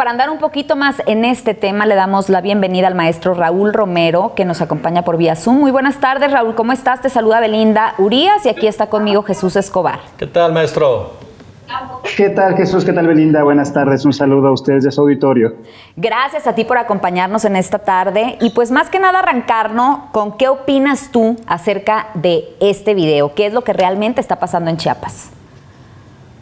para andar un poquito más en este tema, le damos la bienvenida al maestro Raúl Romero, que nos acompaña por vía Zoom. Muy buenas tardes, Raúl, ¿cómo estás? Te saluda Belinda Urías y aquí está conmigo Jesús Escobar. ¿Qué tal, maestro? ¿Qué tal, Jesús? ¿Qué tal, Belinda? Buenas tardes. Un saludo a ustedes de su auditorio. Gracias a ti por acompañarnos en esta tarde. Y pues más que nada arrancarnos con qué opinas tú acerca de este video. ¿Qué es lo que realmente está pasando en Chiapas?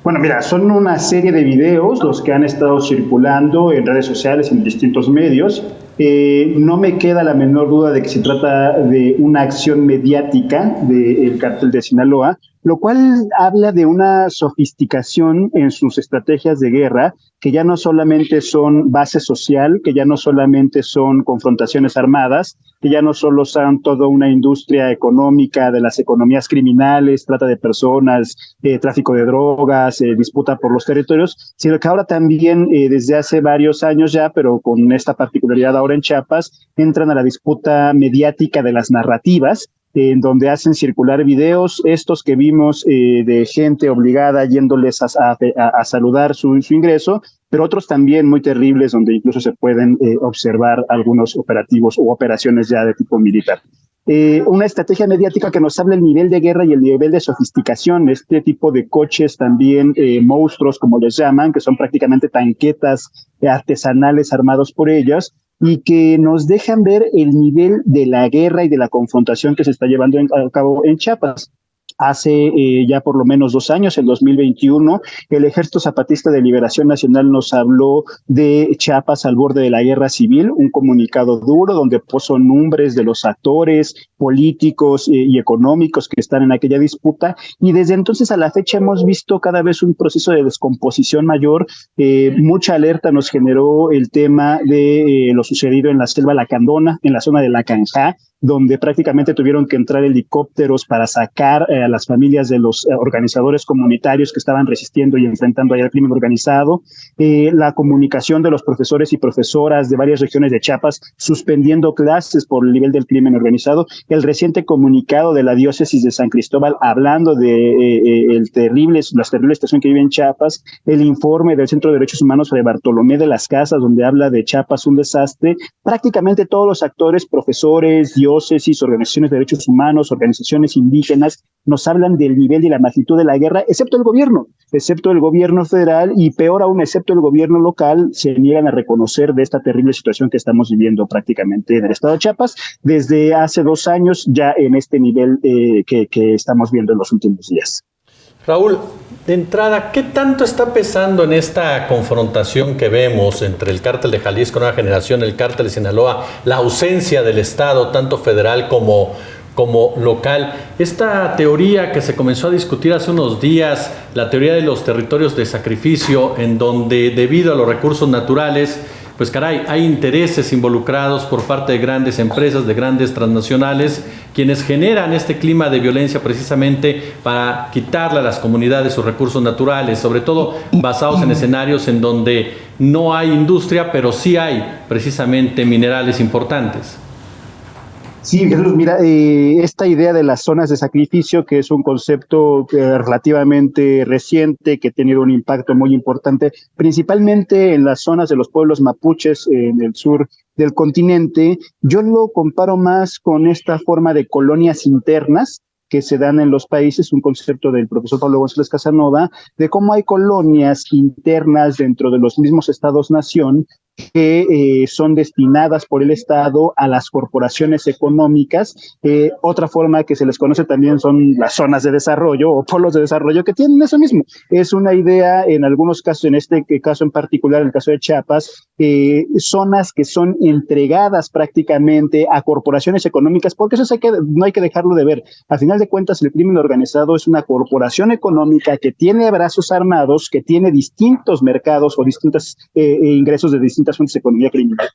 Bueno, mira, son una serie de videos los que han estado circulando en redes sociales, en distintos medios. No me queda la menor duda de que se trata de una acción mediática del cártel de Sinaloa, lo cual habla de una sofisticación en sus estrategias de guerra, que ya no solamente son base social, que ya no solamente son confrontaciones armadas, que ya no solo son toda una industria económica de las economías criminales, trata de personas, tráfico de drogas, disputa por los territorios, sino que ahora también desde hace varios años ya, pero con esta particularidad ahora en Chiapas, entran a la disputa mediática de las narrativas, en donde hacen circular videos, estos que vimos de gente obligada yéndoles a saludar su ingreso, pero otros también muy terribles, donde incluso se pueden observar algunos operativos o operaciones ya de tipo militar. Una estrategia mediática que nos habla el nivel de guerra y el nivel de sofisticación, este tipo de coches también monstruos, como les llaman, que son prácticamente tanquetas artesanales armados por ellas, y que nos dejan ver el nivel de la guerra y de la confrontación que se está llevando a cabo en Chiapas. Hace ya por lo menos 2 años, en 2021, el Ejército Zapatista de Liberación Nacional nos habló de Chiapas al borde de la guerra civil, un comunicado duro donde puso nombres de los actores políticos y económicos que están en aquella disputa, y desde entonces a la fecha hemos visto cada vez un proceso de descomposición mayor. Mucha alerta nos generó el tema de lo sucedido en la selva Lacandona, en la zona de La Canjá, donde prácticamente tuvieron que entrar helicópteros para sacar a las familias de los organizadores comunitarios que estaban resistiendo y enfrentando allá el crimen organizado, la comunicación de los profesores y profesoras de varias regiones de Chiapas suspendiendo clases por el nivel del crimen organizado, el reciente comunicado de la diócesis de San Cristóbal hablando de la terrible situación que vive en Chiapas, el informe del Centro de Derechos Humanos de Bartolomé de las Casas, donde habla de Chiapas un desastre. Prácticamente todos los actores, profesores, diócesis, organizaciones de derechos humanos, organizaciones indígenas, nos hablan del nivel y la magnitud de la guerra, excepto el gobierno federal, y peor aún, excepto el gobierno local, se niegan a reconocer de esta terrible situación que estamos viviendo prácticamente en el estado de Chiapas desde hace 2 años, ya en este nivel que estamos viendo en los últimos días. Raúl, de entrada, ¿qué tanto está pesando en esta confrontación que vemos entre el cártel de Jalisco Nueva Generación, el cártel de Sinaloa, la ausencia del Estado, tanto federal como local? Esta teoría que se comenzó a discutir hace unos días, la teoría de los territorios de sacrificio, en donde debido a los recursos naturales, pues caray, hay intereses involucrados por parte de grandes empresas, de grandes transnacionales, quienes generan este clima de violencia precisamente para quitarle a las comunidades sus recursos naturales, sobre todo basados en escenarios en donde no hay industria, pero sí hay precisamente minerales importantes. Sí, Jesús, mira, esta idea de las zonas de sacrificio, que es un concepto relativamente reciente, que ha tenido un impacto muy importante, principalmente en las zonas de los pueblos mapuches en el sur del continente, yo lo comparo más con esta forma de colonias internas que se dan en los países, un concepto del profesor Pablo González Casanova, de cómo hay colonias internas dentro de los mismos estados-nación que son destinadas por el Estado a las corporaciones económicas. Otra forma que se les conoce también son las zonas de desarrollo o polos de desarrollo, que tienen eso mismo. Es una idea, en algunos casos, en este caso en particular, en el caso de Chiapas, zonas que son entregadas prácticamente a corporaciones económicas, porque eso no hay que dejarlo de ver. Al final de cuentas, el crimen organizado es una corporación económica que tiene brazos armados, que tiene distintos mercados o distintos ingresos de distintas fuentes de economía criminal.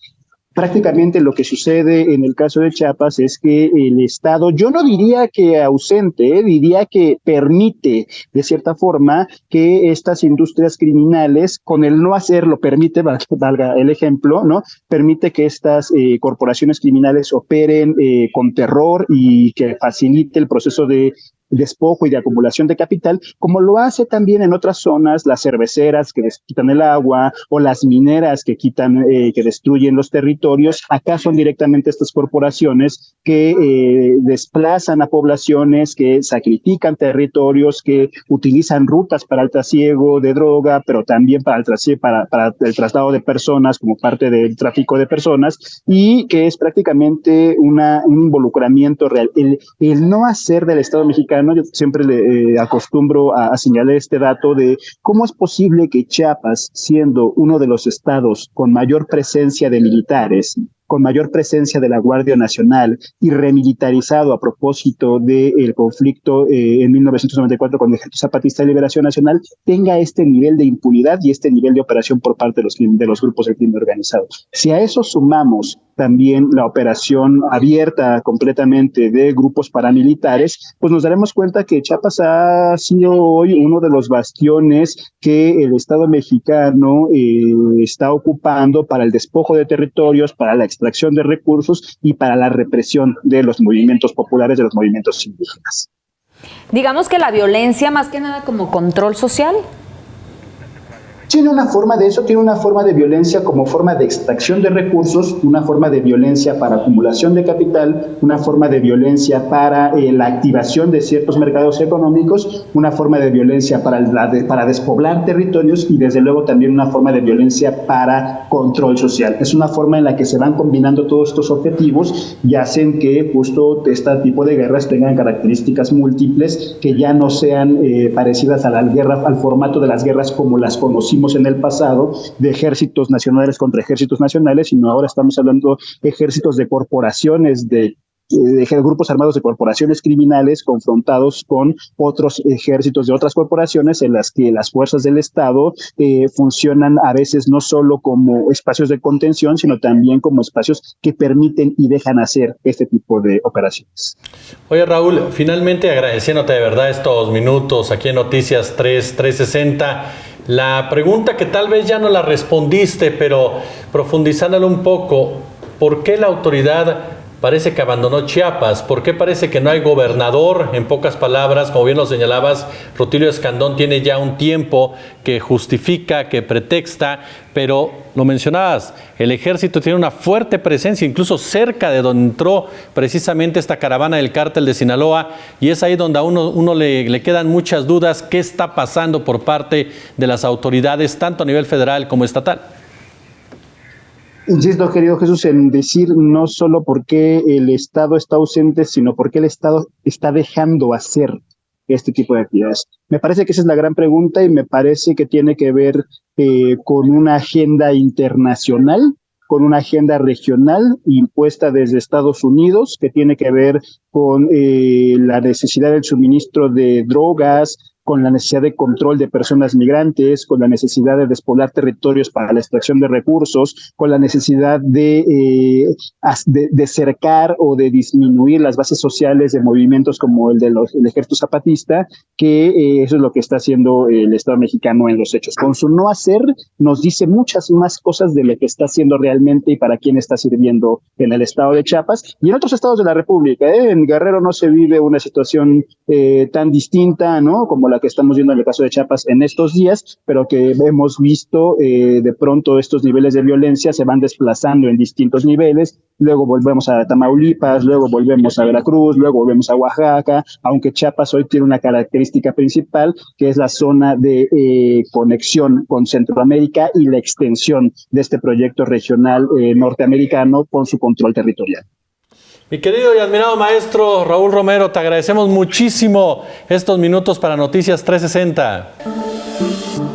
Prácticamente lo que sucede en el caso de Chiapas es que el Estado, yo no diría que ausente, diría que permite de cierta forma que estas industrias criminales, con el no hacerlo, permite, valga el ejemplo, ¿no? Permite que estas corporaciones criminales operen con terror y que facilite el proceso de despojo y de acumulación de capital, como lo hace también en otras zonas, las cerveceras que quitan el agua o las mineras que que destruyen los territorios. Acá son directamente estas corporaciones que desplazan a poblaciones, que sacrifican territorios, que utilizan rutas para el trasiego de droga, pero también para el traslado de personas como parte del tráfico de personas, y que es prácticamente un involucramiento real. El no hacer del Estado mexicano, yo siempre le acostumbro a señalar este dato de cómo es posible que Chiapas, siendo uno de los estados con mayor presencia de militares, con mayor presencia de la Guardia Nacional y remilitarizado a propósito del conflicto en 1994 con el Ejército Zapatista de Liberación Nacional, tenga este nivel de impunidad y este nivel de operación por parte de los grupos del crimen organizado. Si a eso sumamos también la operación abierta completamente de grupos paramilitares, pues nos daremos cuenta que Chiapas ha sido hoy uno de los bastiones que el Estado mexicano está ocupando para el despojo de territorios, para la extracción de recursos y para la represión de los movimientos populares, de los movimientos indígenas. Digamos que la violencia, más que nada como control social. Tiene una forma de eso, tiene una forma de violencia como forma de extracción de recursos, una forma de violencia para acumulación de capital, una forma de violencia para la activación de ciertos mercados económicos, una forma de violencia para despoblar territorios y desde luego también una forma de violencia para control social. Es una forma en la que se van combinando todos estos objetivos y hacen que justo este tipo de guerras tengan características múltiples que ya no sean parecidas a al formato de las guerras como las conocimos en el pasado, de ejércitos nacionales contra ejércitos nacionales, sino ahora estamos hablando de ejércitos de corporaciones, de grupos armados de corporaciones criminales confrontados con otros ejércitos de otras corporaciones en las que las fuerzas del Estado funcionan a veces no solo como espacios de contención, sino también como espacios que permiten y dejan hacer este tipo de operaciones. Oye, Raúl, finalmente agradeciéndote de verdad estos minutos aquí en Noticias 360. La pregunta que tal vez ya no la respondiste, pero profundizándolo un poco, ¿por qué la autoridad parece que abandonó Chiapas? ¿Por qué parece que no hay gobernador? En pocas palabras, como bien lo señalabas, Rutilio Escandón tiene ya un tiempo que justifica, que pretexta, pero lo mencionabas, el ejército tiene una fuerte presencia, incluso cerca de donde entró precisamente esta caravana del cártel de Sinaloa, y es ahí donde a uno le quedan muchas dudas. ¿Qué está pasando por parte de las autoridades, tanto a nivel federal como estatal? Insisto, querido Jesús, en decir no solo por qué el Estado está ausente, sino por qué el Estado está dejando hacer este tipo de actividades. Me parece que esa es la gran pregunta y me parece que tiene que ver con una agenda internacional, con una agenda regional impuesta desde Estados Unidos, que tiene que ver con la necesidad del suministro de drogas, con la necesidad de control de personas migrantes, con la necesidad de despoblar territorios para la extracción de recursos, con la necesidad de cercar o de disminuir las bases sociales de movimientos como el del Ejército Zapatista, que eso es lo que está haciendo el Estado mexicano en los hechos. Con su no hacer nos dice muchas más cosas de lo que está haciendo realmente y para quién está sirviendo en el estado de Chiapas y en otros estados de la República. En Guerrero no se vive una situación tan distinta, ¿no?, como la que estamos viendo en el caso de Chiapas en estos días, pero que hemos visto de pronto estos niveles de violencia se van desplazando en distintos niveles, luego volvemos a Tamaulipas, luego volvemos a Veracruz, luego volvemos a Oaxaca, aunque Chiapas hoy tiene una característica principal, que es la zona de conexión con Centroamérica y la extensión de este proyecto regional norteamericano con su control territorial. Mi querido y admirado maestro Raúl Romero, te agradecemos muchísimo estos minutos para Noticias 360.